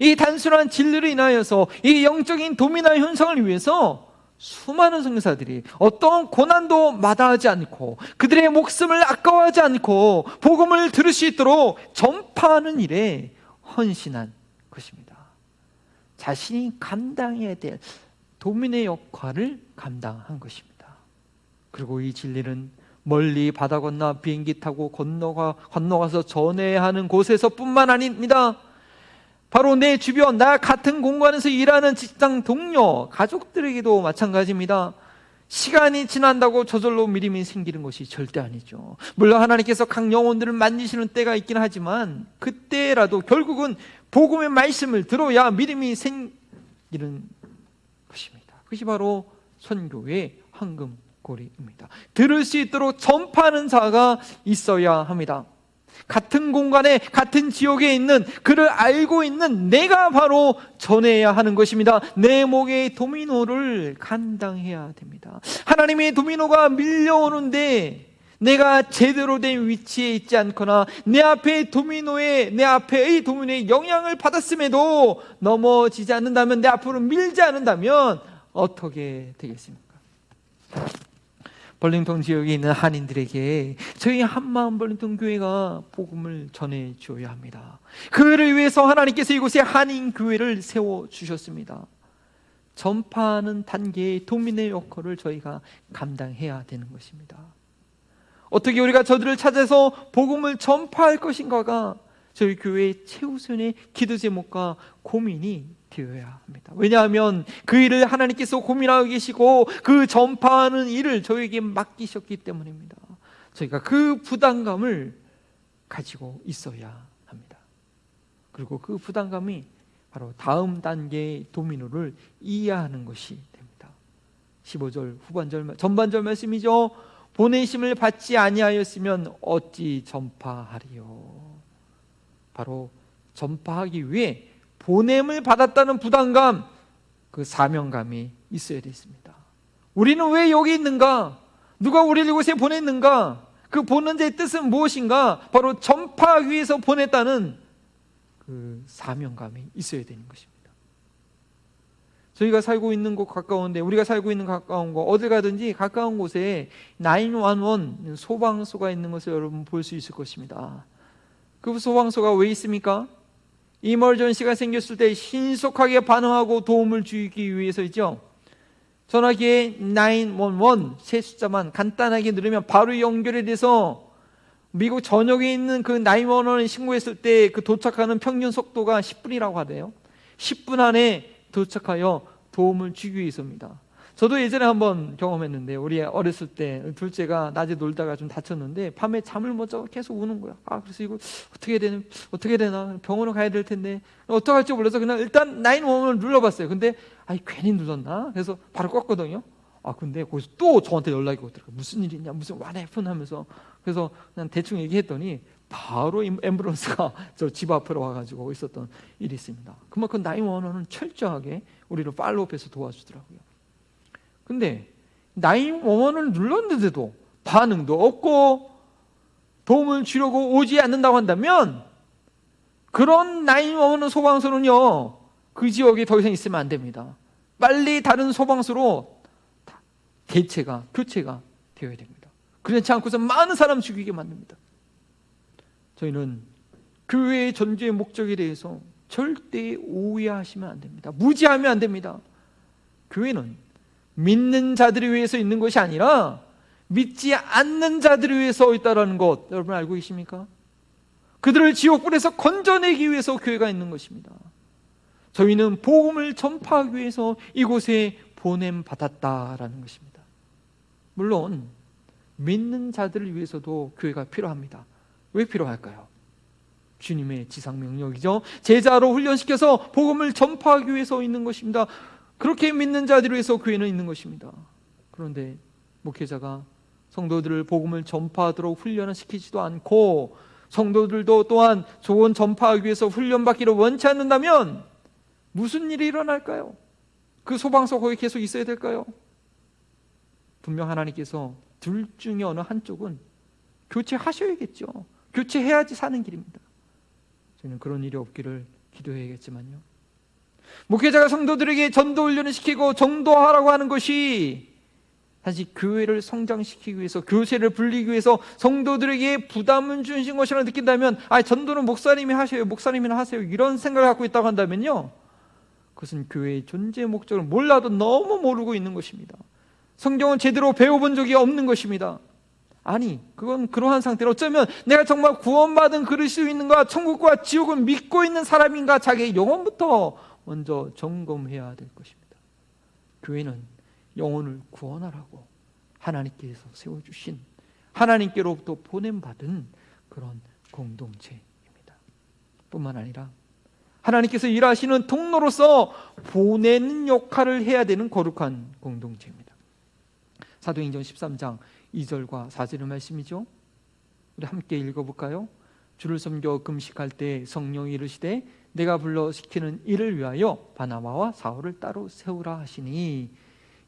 이 단순한 진리를 인하여서 이 영적인 도미나 현상을 위해서 수많은 선교사들이 어떤 고난도 마다하지 않고 그들의 목숨을 아까워하지 않고 복음을 들을 수 있도록 전파하는 일에 헌신한 것입니다. 자신이 감당해야 될 도민의 역할을 감당한 것입니다. 그리고 이 진리는 멀리 바다 건너 비행기 타고 건너가서 전해야 하는 곳에서 뿐만 아닙니다. 바로 내 주변, 나 같은 공간에서 일하는 직장 동료, 가족들에게도 마찬가지입니다. 시간이 지난다고 저절로 믿음이 생기는 것이 절대 아니죠. 물론 하나님께서 각 영혼들을 만지시는 때가 있긴 하지만 그때라도 결국은 복음의 말씀을 들어야 믿음이 생기는 것입니다. 그것이 바로 선교의 황금고리입니다. 들을 수 있도록 전파하는 자가 있어야 합니다. 같은 공간에 같은 지역에 있는 그를 알고 있는 내가 바로 전해야 하는 것입니다. 내 목의 도미노를 감당해야 됩니다. 하나님의 도미노가 밀려오는데 내가 제대로 된 위치에 있지 않거나 내 앞에의 도미노에 영향을 받았음에도 넘어지지 않는다면, 내 앞으로 밀지 않는다면 어떻게 되겠습니까? 벌링턴 지역에 있는 한인들에게 저희 한마음 벌링턴 교회가 복음을 전해 주어야 합니다. 그를 위해서 하나님께서 이곳에 한인 교회를 세워 주셨습니다. 전파하는 단계의 도민의 역할을 저희가 감당해야 되는 것입니다. 어떻게 우리가 저들을 찾아서 복음을 전파할 것인가가 저희 교회의 최우선의 기도 제목과 고민이 되어야 합니다. 왜냐하면 그 일을 하나님께서 고민하고 계시고 그 전파하는 일을 저에게 맡기셨기 때문입니다. 저희가 그 부담감을 가지고 있어야 합니다. 그리고 그 부담감이 바로 다음 단계의 도미노를 이해하는 것이 됩니다. 15절 후반절 전반절 말씀이죠. 보내심을 받지 아니하였으면 어찌 전파하리요. 바로 전파하기 위해 보냄을 받았다는 부담감, 그 사명감이 있어야 되겠습니다. 우리는 왜 여기 있는가? 누가 우리를 이곳에 보냈는가? 그 보낸 자의 뜻은 무엇인가? 바로 전파하기 위해서 보냈다는 그 사명감이 있어야 되는 것입니다. 저희가 살고 있는 곳 가까운데, 우리가 살고 있는 가까운 곳, 어딜 가든지 가까운 곳에 911 소방서가 있는 것을 여러분 볼 수 있을 것입니다. 그 소방서가 왜 있습니까? 이머전시가 생겼을 때 신속하게 반응하고 도움을 주기 위해서이죠. 전화기에 911 세 숫자만 간단하게 누르면 바로 연결이 돼서 미국 전역에 있는 그 911을 신고했을 때 그 도착하는 평균 속도가 10분이라고 하대요. 10분 안에 도착하여 도움을 주기 위해서입니다. 저도 예전에 한번 경험했는데, 우리 어렸을 때 둘째가 낮에 놀다가 좀 다쳤는데 밤에 잠을 못 자고 계속 우는 거야. 그래서 이거 어떻게 되나 병원을 가야 될 텐데 어떡할지 몰라서 그냥 일단 911을 눌러봤어요. 근데 괜히 눌렀나? 그래서 바로 껐거든요. 근데 거기서 또 저한테 연락이 오더라고요. 무슨 일이 있냐, 무슨 what happened 하면서. 그래서 그냥 대충 얘기했더니 바로 앰뷸런스가 저 집 앞으로 와가지고 있었던 일이 있습니다. 그만큼 911은 철저하게 우리를 팔로우업해서 도와주더라고요. 근데 911을 눌렀는데도 반응도 없고 도움을 주려고 오지 않는다고 한다면, 그런 911 소방서는요, 그 지역에 더 이상 있으면 안 됩니다. 빨리 다른 소방서로 교체가 되어야 됩니다. 그렇지 않고서 많은 사람 죽이게 만듭니다. 저희는 교회의 존재의 목적에 대해서 절대 오해하시면 안 됩니다. 무지하면 안 됩니다. 교회는 믿는 자들을 위해서 있는 것이 아니라 믿지 않는 자들을 위해서 있다는 것, 여러분 알고 계십니까? 그들을 지옥불에서 건져내기 위해서 교회가 있는 것입니다. 저희는 복음을 전파하기 위해서 이곳에 보냄받았다라는 것입니다. 물론 믿는 자들을 위해서도 교회가 필요합니다. 왜 필요할까요? 주님의 지상명령이죠. 제자로 훈련시켜서 복음을 전파하기 위해서 있는 것입니다. 그렇게 믿는 자들을 위해서 교회는 있는 것입니다. 그런데 목회자가 성도들을 복음을 전파하도록 훈련을 시키지도 않고, 성도들도 또한 좋은 전파하기 위해서 훈련받기를 원치 않는다면 무슨 일이 일어날까요? 그 소방서 거기 계속 있어야 될까요? 분명 하나님께서 둘 중에 어느 한쪽은 교체하셔야겠죠. 교체해야지 사는 길입니다. 저는 그런 일이 없기를 기도해야겠지만요, 목회자가 성도들에게 전도 훈련을 시키고 정도하라고 하는 것이 사실 교회를 성장시키기 위해서, 교세를 불리기 위해서 성도들에게 부담을 주신 것이라고 느낀다면, 전도는 목사님이 하세요, 목사님이나 하세요, 이런 생각을 갖고 있다고 한다면요, 그것은 교회의 존재 목적을 몰라도 너무 모르고 있는 것입니다. 성경은 제대로 배워본 적이 없는 것입니다. 그건 그러한 상태로, 어쩌면 내가 정말 구원받은 그럴 수 있는가, 천국과 지옥을 믿고 있는 사람인가, 자기의 영혼부터 먼저 점검해야 될 것입니다. 교회는 영혼을 구원하라고 하나님께서 세워주신, 하나님께로부터 보냄받은 그런 공동체입니다. 뿐만 아니라 하나님께서 일하시는 통로로서 보내는 역할을 해야 되는 거룩한 공동체입니다. 사도행전 13장 2절과 4절의 말씀이죠. 우리 함께 읽어볼까요? 주를 섬겨 금식할 때 성령이 이르시되 내가 불러 시키는 일을 위하여 바나바와 사울을 따로 세우라 하시니,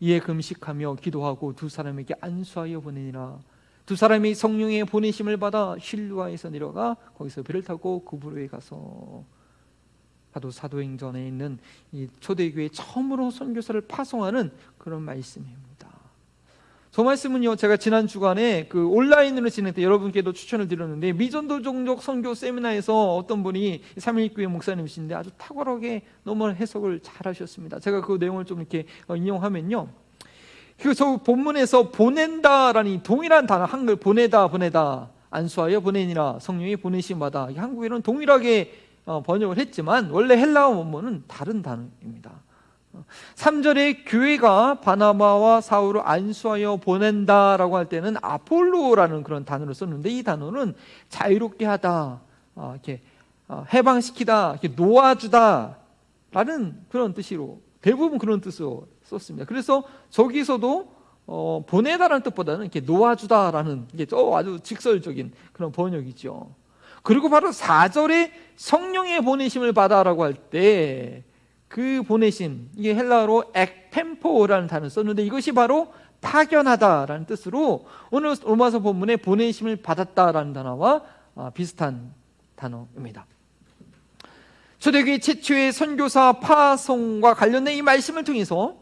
이에 금식하며 기도하고 두 사람에게 안수하여 보내니라. 두 사람이 성령의 보내심을 받아 실루아에서 내려가 거기서 배를 타고 구브로에 가서, 바로 사도행전에 있는 이 초대교회 처음으로 선교사를 파송하는 그런 말씀입니다. 저 말씀은요, 제가 지난 주간에 그 온라인으로 진행 때 여러분께도 추천을 드렸는데, 미전도 종족 선교 세미나에서 어떤 분이 삼일교회 목사님이신데 아주 탁월하게 너무 해석을 잘 하셨습니다. 제가 그 내용을 좀 이렇게 인용하면요, 저 본문에서 보낸다라는 동일한 단어, 한글 보내다, 안수하여 보내니라, 성령이 보내심받아, 한국에는 동일하게 번역을 했지만 원래 헬라어 원문은 다른 단어입니다. 3절에 교회가 바나바와 사울을 안수하여 보낸다라고 할 때는 아폴로라는 그런 단어를 썼는데, 이 단어는 자유롭게 하다, 이렇게 해방시키다, 이렇게 놓아주다라는 그런 뜻으로, 대부분 그런 뜻으로 썼습니다. 그래서 저기서도 보내다라는 뜻보다는 이렇게 놓아주다라는 게 아주 직설적인 그런 번역이죠. 그리고 바로 4절에 성령의 보내심을 받아라고 할 때 그 보내심, 이게 헬라어로 ekpempo라는 단어를 썼는데, 이것이 바로 파견하다라는 뜻으로 오늘 로마서 본문에 보내심을 받았다라는 단어와 비슷한 단어입니다. 초대교회 최초의 선교사 파송과 관련된 이 말씀을 통해서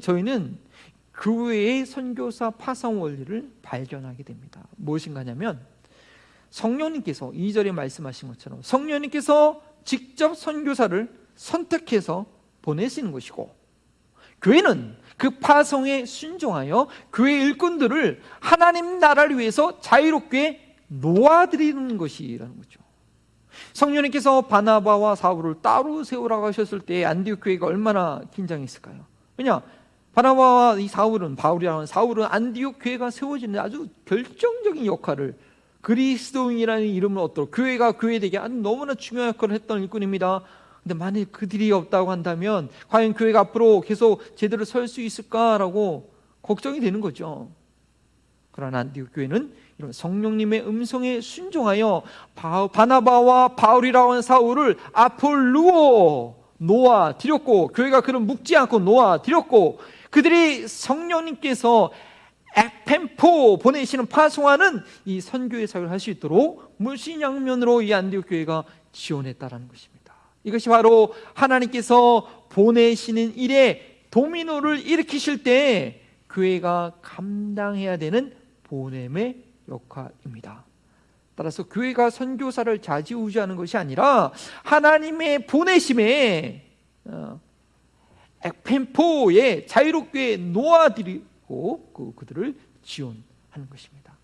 저희는 교회의 선교사 파송 원리를 발견하게 됩니다. 무엇인가 하면, 성령님께서 2절에 말씀하신 것처럼 성령님께서 직접 선교사를 선택해서 보내시는 것이고, 교회는 그 파송에 순종하여 교회 일꾼들을 하나님 나라를 위해서 자유롭게 놓아드리는 것이라는 거죠. 성령님께서 바나바와 사울을 따로 세우라고 하셨을 때 안디옥 교회가 얼마나 긴장했을까요? 왜냐, 바나바와 이 바울이라는 사울은 안디옥 교회가 세워지는 아주 결정적인 역할을, 그리스도인이라는 이름을 얻도록 교회가 교회되게 아주 너무나 중요한 역할을 했던 일꾼입니다. 근데 만일 그들이 없다고 한다면 과연 교회가 앞으로 계속 제대로 설 수 있을까라고 걱정이 되는 거죠. 그러나 안디옥 교회는 이런 성령님의 음성에 순종하여 바나바와 바울이라고 하는 사울을 아폴루오 놓아 드렸고, 교회가 그를 묶지 않고 놓아 드렸고, 그들이 성령님께서 ekpempo 보내시는 파송하는 이 선교의 사역을 할 수 있도록 물신양면으로 이 안디옥 교회가 지원했다라는 것입니다. 이것이 바로 하나님께서 보내시는 일에 도미노를 일으키실 때 교회가 감당해야 되는 보냄의 역할입니다. 따라서 교회가 선교사를 좌지우지하는 것이 아니라 하나님의 보내심에 ekpempo에 자유롭게 놓아드리고 그들을 지원하는 것입니다.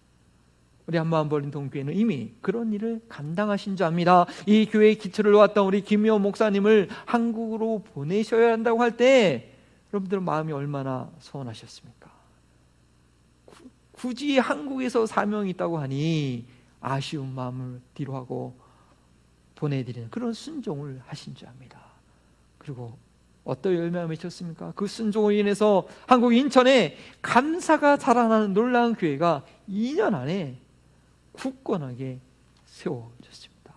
우리 한마음버린 동교회는 이미 그런 일을 감당하신 줄 압니다. 이 교회의 기초를 놓았던 우리 김미호 목사님을 한국으로 보내셔야 한다고 할 때 여러분들 마음이 얼마나 서운하셨습니까? 굳이 한국에서 사명이 있다고 하니 아쉬운 마음을 뒤로하고 보내드리는 그런 순종을 하신 줄 압니다. 그리고 어떤 열매가 맺혔습니까? 그 순종으로 인해서 한국 인천에 감사가 자라나는 놀라운 교회가 2년 안에 굳건하게 세워졌습니다.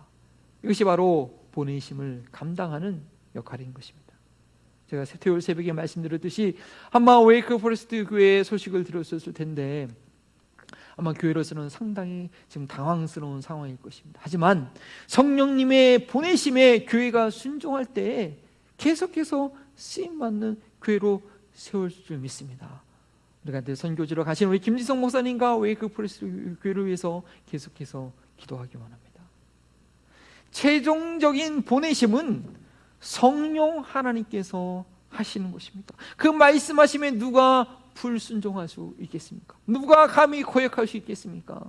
이것이 바로 보내심을 감당하는 역할인 것입니다. 제가 토요일 새벽에 말씀드렸듯이 아마 웨이크 포레스트 교회의 소식을 들었을 텐데 아마 교회로서는 상당히 지금 당황스러운 상황일 것입니다. 하지만 성령님의 보내심에 교회가 순종할 때 계속해서 쓰임받는 교회로 세울 줄 믿습니다. 우리가 선교지로 가신 우리 김지성 목사님과 웨이크 포레스트 교회를 위해서 계속해서 기도하기 원합니다. 최종적인 보내심은 성령 하나님께서 하시는 것입니다. 그 말씀하심에 누가 불순종할 수 있겠습니까? 누가 감히 거역할 수 있겠습니까?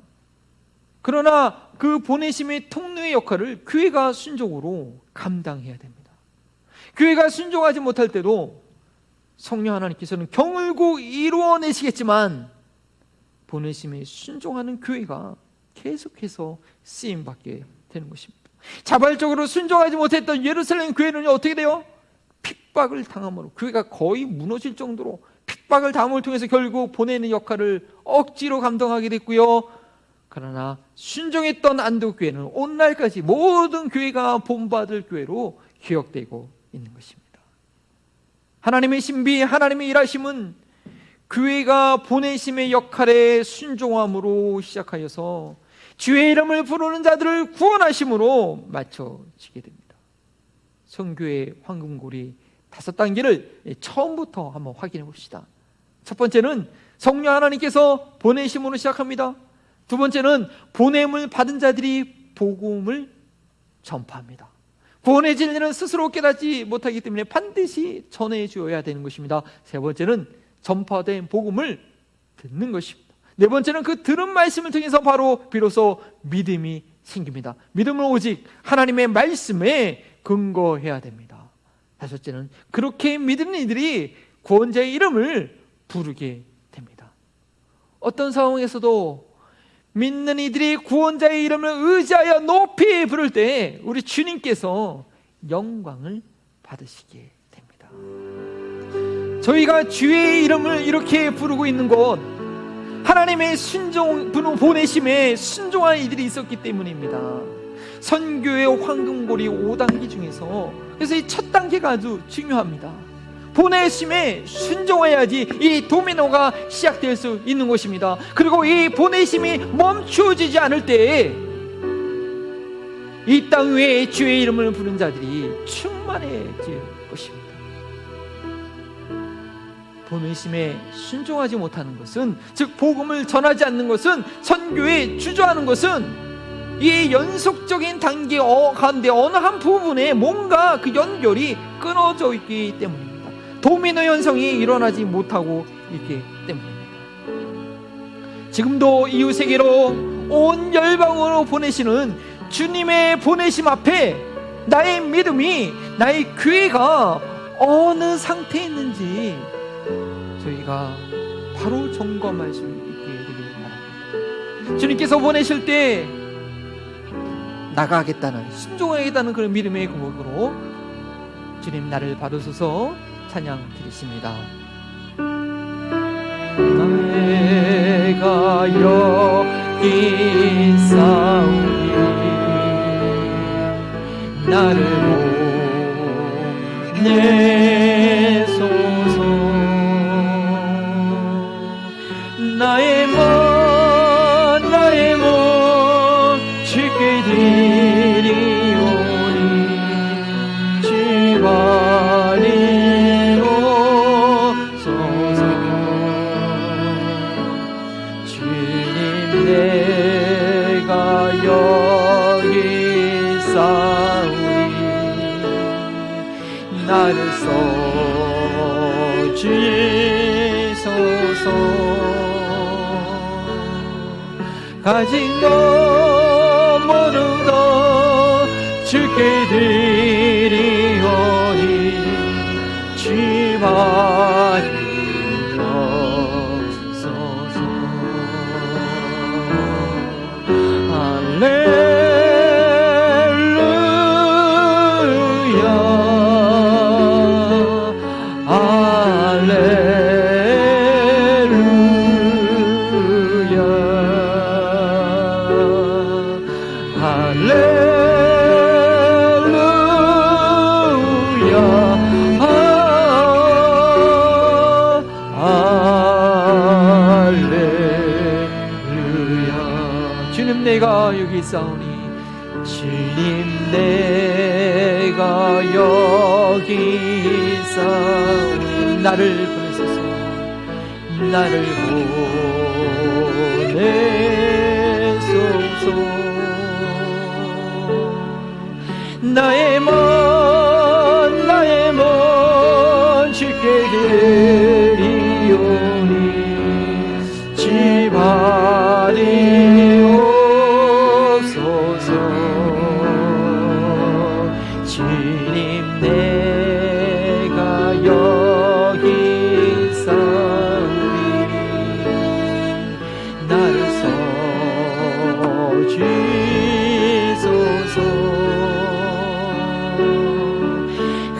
그러나 그 보내심의 통로의 역할을 교회가 순종으로 감당해야 됩니다. 교회가 순종하지 못할 때도 성령 하나님께서는 경을고 이루어내시겠지만 보내심에 순종하는 교회가 계속해서 쓰임받게 되는 것입니다. 자발적으로 순종하지 못했던 예루살렘 교회는 어떻게 돼요? 핍박을 당함으로 교회가 거의 무너질 정도로 핍박을 당함을 통해서 결국 보내는 역할을 억지로 감당하게 됐고요. 그러나 순종했던 안디옥 교회는 오늘날까지 모든 교회가 본받을 교회로 기억되고 있는 것입니다. 하나님의 신비, 하나님의 일하심은 교회가 보내심의 역할에 순종함으로 시작하여서 주의 이름을 부르는 자들을 구원하심으로 맞춰지게 됩니다. 성교의 황금고리 5단계를 처음부터 한번 확인해 봅시다. 첫 번째는 성령 하나님께서 보내심으로 시작합니다. 두 번째는 보냄을 받은 자들이 복음을 전파합니다. 구원의 진리는 스스로 깨닫지 못하기 때문에 반드시 전해주어야 되는 것입니다. 세 번째는 전파된 복음을 듣는 것입니다. 네 번째는 그 들은 말씀을 통해서 바로 비로소 믿음이 생깁니다. 믿음은 오직 하나님의 말씀에 근거해야 됩니다. 다섯째는 그렇게 믿는 이들이 구원자의 이름을 부르게 됩니다. 어떤 상황에서도 믿는 이들이 구원자의 이름을 의지하여 높이 부를 때 우리 주님께서 영광을 받으시게 됩니다. 저희가 주의 이름을 이렇게 부르고 있는 것, 하나님의 보내심에 순종한 이들이 있었기 때문입니다. 선교의 황금고리 5단계 중에서 그래서 이 첫 단계가 아주 중요합니다. 보내심에 순종해야지 이 도미노가 시작될 수 있는 것입니다. 그리고 이 보내심이 멈추어지지 않을 때 이 땅 위에 주의 이름을 부른 자들이 충만해질 것입니다. 보내심에 순종하지 못하는 것은, 즉 복음을 전하지 않는 것은, 선교에 주저하는 것은 이 연속적인 단계 가운데 어느 한 부분에 뭔가 그 연결이 끊어져 있기 때문입니다. 도미노 현상이 일어나지 못하고 있기 때문입니다. 지금도 이웃에게로 온 열방으로 보내시는 주님의 보내심 앞에 나의 믿음이, 나의 교회가 어느 상태에 있는지 저희가 바로 점검할 수 있게 되길 바랍니다. 주님께서 보내실 때 나가겠다는, 순종하겠다는 그런 믿음의 고백으로 주님 나를 받으소서 찬양 드리십니다. 내가 여기 있사오니 나를 보내소서. 나의 몸 주께 드리오니 주 받으옵소서. 주님 내가 여기 있사오니 나를 써주소서. 가진 것 모두 주께 드리오니 주 받으옵소서. 할렐루야 주님 내가 여기 있사오니 주님 내가 여기 있사오니 나를 보내소서. 나를 보내소서. 나의 먼 주께 드리오니 주 받으옵소서. 주님 내가 여기 있사오니 나를 써주소서.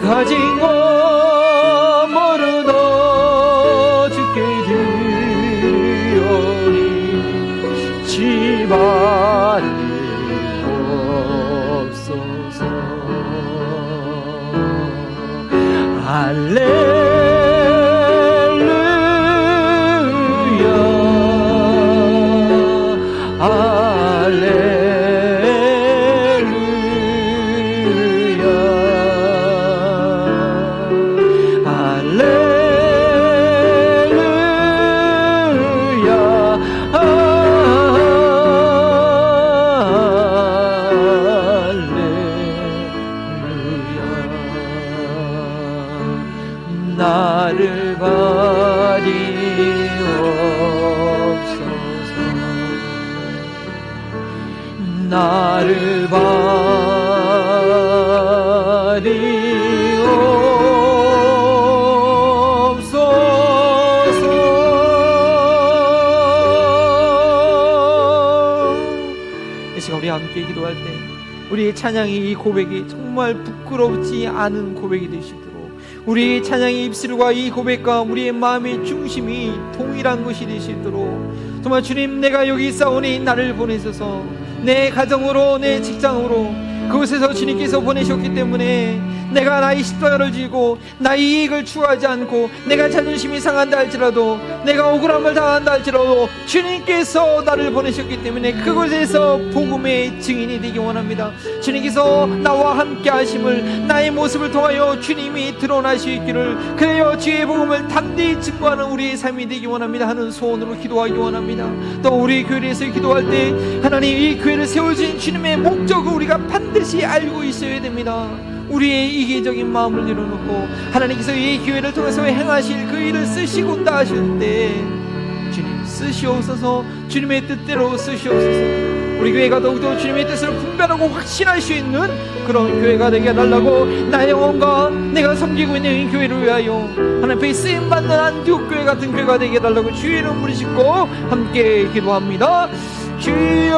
가진 것 모르던 버리옵소서. 나를 버리옵소서. 이 시간 우리 함께 기도할 때 우리의 찬양이, 이 고백이 정말 부끄럽지 않은 고백이 되시도록, 우리의 찬양의 입술과 이 고백과 우리의 마음의 중심이 동일한 것이 되시도록, 정말 주님, 내가 여기 있사오니 나를 보내셔서 내 가정으로, 내 직장으로, 그곳에서 주님께서 보내셨기 때문에 내가 나의 십자가를 지고 나의 이익을 추구하지 않고, 내가 자존심이 상한다 할지라도, 내가 억울함을 당한다 할지라도 주님께서 나를 보내셨기 때문에 그곳에서 복음의 증인이 되기 원합니다. 주님께서 나와 함께 하심을, 나의 모습을 통하여 주님이 드러나시기를, 그래요 주의 복음을 담대히 증거하는 우리의 삶이 되기 원합니다 하는 소원으로 기도하기 원합니다. 또 우리 교회에서 기도할 때 하나님, 이 교회를 세워진 주님의 목적을 우리가 반드시 알고 있어야 됩니다. 우리의 이기적인 마음을 내려놓고 하나님께서 이 교회를 통해서 행하실 그 일을 쓰시고자 하실 때 주님 쓰시옵소서. 주님의 뜻대로 쓰시옵소서. 우리 교회가 더욱더 주님의 뜻을 분별하고 확신할 수 있는 그런 교회가 되게 해달라고, 나의 영혼과 내가 섬기고 있는 이 교회를 위하여 하나님 앞에 쓰임받는 안디옥 교회 같은 교회가 되게 해달라고 주의 이름 부르시고 함께 기도합니다. 주여,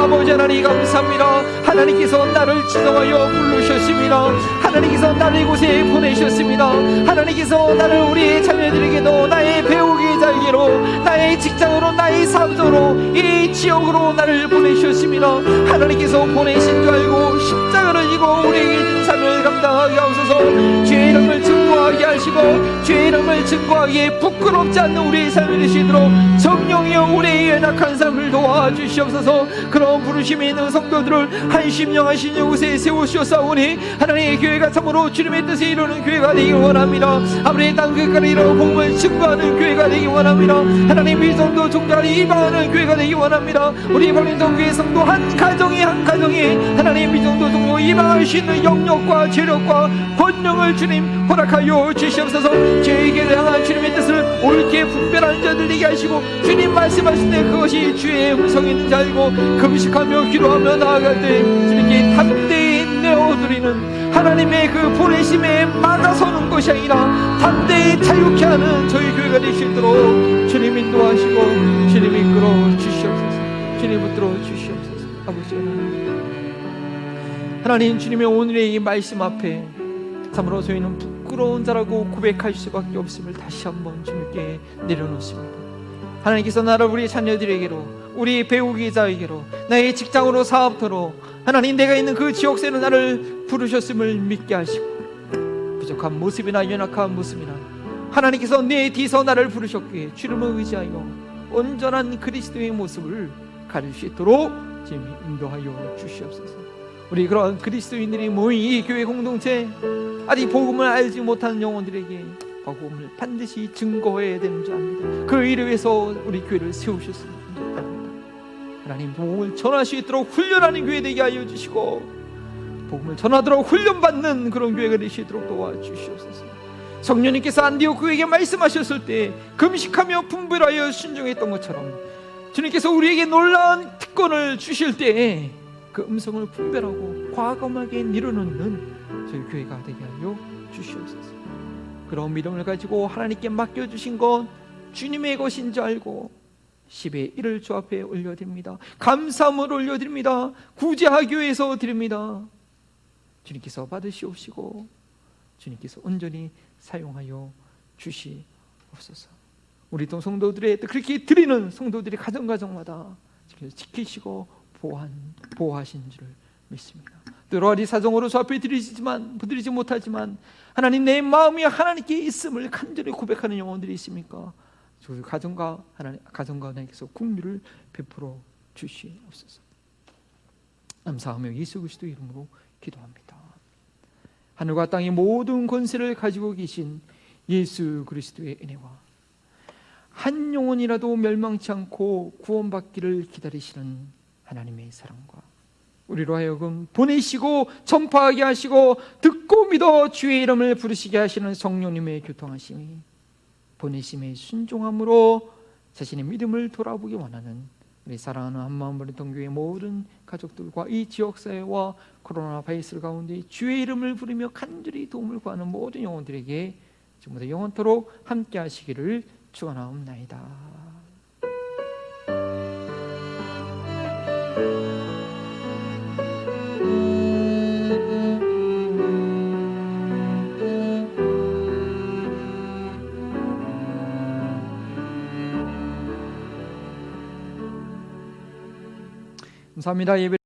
아버지 하나님 감사합니다. 하나님께서 나를 지정하여 부르셨습니다. 하나님께서 나를 이곳에 보내셨습니다. 하나님께서 나를 우리 자녀들에게도 나의 배우기 자에게로, 나의 직장으로, 나의 사업으로, 이 지역으로 나를 보내셨습니다. 하나님께서 보내신 줄 알고 십자가를 지고 우리에게 삶을 감당하게 하옵소서. 주의 이름을 증거하게 하시고 주의 이름을 증거하기에 부끄럽지 않는 우리의 삶이 되시도록 성령이여 우리의 연약한 삶을 도와주시옵소서. 그런 부르심이 있는 성도들을 한심령하신 이곳에 세우시옵사오니 하나님의 교회가 참으로 주님의 뜻에 이루는 교회가 되기 원합니다. 아버지 땅 끝까지 이루어 복음을 증거하는 교회가 되기 원합니다. 하나님 미성도 종자를 이방하는 교회가 되기 원합니다. 우리 박림동교회 성도 한 가정이 하나님 미성도 종교 이방할 수 있는 영역과 재력과 권능을 주님 허락하여 주시옵소서. 저에게 향한 주님의 뜻을 옳게 분별하는 자들 되게 하시고, 주님 말씀하실 때 그것이 주의 음성이 있는 자 알고 금식하며 기도하며 나아갈 때 주님께 담대히 내어드리는 하나님의 그 보내심에 막아서는 것이 아니라 담대히 자유케 하는 저희 교회가 되시도록 주님 인도하시고 주님 이끌어 주시옵소서. 주님 붙들어 주시옵소서. 아버지 하나님, 주님의 오늘의 이 말씀 앞에 참으로 저희는 부끄러운 자라고 고백할 수밖에 없음을 다시 한번 주님께 내려놓습니다. 하나님께서 나를 우리 자녀들에게로, 우리 배우기자에게로, 나의 직장으로, 사업터로, 하나님 내가 있는 그 지역세로 나를 부르셨음을 믿게 하시고, 부족한 모습이나 연약한 모습이나 하나님께서 내 뒤서 나를 부르셨기에 주님을 의지하여 온전한 그리스도의 모습을 가릴 수 있도록 주님 인도하여 주시옵소서. 우리 그러한 그리스도인들이 모인 이 교회 공동체, 아직 복음을 알지 못하는 영혼들에게 복음을 반드시 증거해야 되는 줄 압니다. 그 일을 위해서 우리 교회를 세우셨으면 합니다. 하나님, 복음을 전할 수 있도록 훈련하는 교회 되게 하여 주시고, 복음을 전하도록 훈련받는 그런 교회가 되시도록 도와주시옵소서. 성령님께서 안디옥 교회에게 말씀하셨을 때 금식하며 분별하여 순종했던 것처럼 주님께서 우리에게 놀라운 특권을 주실 때 그 음성을 분별하고 과감하게 내려놓는 저희 교회가 되게 하여 주시옵소서. 그런 믿음을 가지고 하나님께 맡겨주신 건 주님의 것인 줄 알고 10의 1을 주 앞에 올려드립니다. 감사함을 올려드립니다. 구제하교에서 드립니다. 주님께서 받으시옵시고 주님께서 온전히 사용하여 주시옵소서. 우리 또 성도들의 그렇게 드리는 성도들이 가정마다 지키시고 보호하신 줄 믿습니다. 또 여러 가지 사정으로 주 앞에 드리지 못하지만 하나님, 내 마음이 하나님께 있음을 간절히 고백하는 영혼들이 있습니까? 저 가정과 하나님께서 긍휼을 베풀어 주시옵소서. 감사하며 예수 그리스도 이름으로 기도합니다. 하늘과 땅의 모든 권세를 가지고 계신 예수 그리스도의 은혜와 한 영혼이라도 멸망치 않고 구원받기를 기다리시는 하나님의 사랑과 우리로 하여금 보내시고 전파하게 하시고 듣고 믿어 주의 이름을 부르시게 하시는 성령님의 교통하심이 보내심에 순종함으로 자신의 믿음을 돌아보기 원하는 우리 사랑하는 한마음버린 동교회 모든 가족들과 이 지역사회와 코로나 바이러스 가운데 주의 이름을 부르며 간절히 도움을 구하는 모든 영혼들에게 지금부터 영원토록 함께 하시기를 축원하옵나이다. 감사합니다. 예배